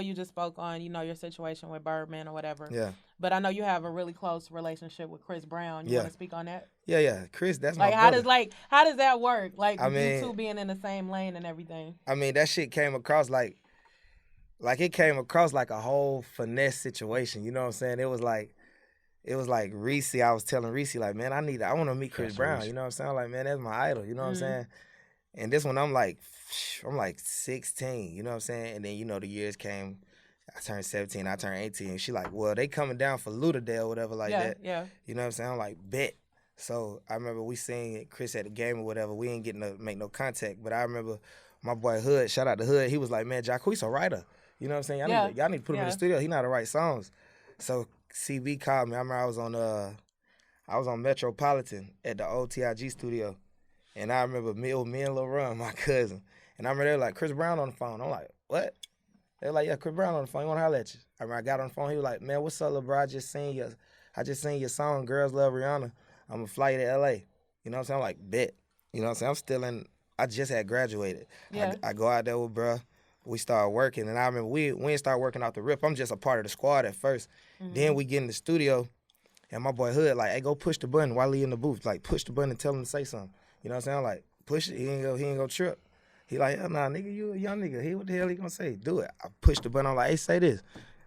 You just spoke on, your situation with Birdman or whatever. Yeah. But I know you have a really close relationship with Chris Brown. You Yeah. want to speak on that? Yeah. Chris, that's Like, my how brother. does that work? Like, I with you mean, two being in the same lane and everything. I mean, that shit came across like it came across like a whole finesse situation. You know what I'm saying? It was like Reese. I was telling Reese, like, man, I want to meet Chris Brown. You know what I'm saying? Like, man, that's my idol. You know what I'm saying? And this one, I'm like 16. You know what I'm saying? And then, the years came. I turned 17. I turned 18. She like, well, they coming down for Lauderdale or whatever like that. Yeah. You know what I'm saying? I'm like, bet. So I remember we seen Chris at the game or whatever. We ain't getting to make no contact. But I remember my boy Hood, shout out to Hood, he was like, man, Jacquees a writer. You know what I'm saying? Y'all need to put him in the studio. He know how to write songs. So CB called me. I remember I was on Metropolitan at the old TIG studio. And I remember me and Lil Ron, my cousin. And I remember they were like, Chris Brown on the phone. I'm like, what? They were like, yeah, Chris Brown on the phone. He want to holler at you. I remember I got on the phone. He was like, man, what's up, little bro? I just seen your song, Girls Love Rihanna. I'm going to fly you to L.A. You know what I'm saying? I'm like, bet. You know what I'm saying? I just had graduated. Yeah. I go out there with bruh. We started working, and I remember we didn't start working off the rip. I'm just a part of the squad at first. Then we get in the studio, and my boy Hood like, hey, go push the button while he in the booth. Like, push the button and tell him to say something. You know what I'm saying? I'm like, push it. He ain't gonna trip. He like, oh, nah, nigga, you a young nigga. What the hell he gonna say? Do it. I pushed the button. I'm like, hey, say this.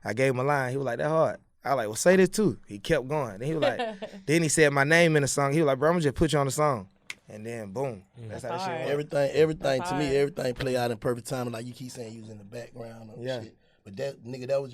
I gave him a line. He was like, that hard. I was like, well, say this too. He kept going. Then he was like, then he said my name in the song. He was like, bro, I'm gonna just put you on the song. And then boom, that's how the shit went. Everything to me, everything play out in perfect time. Like you keep saying, you was in the background and shit. But that nigga, that was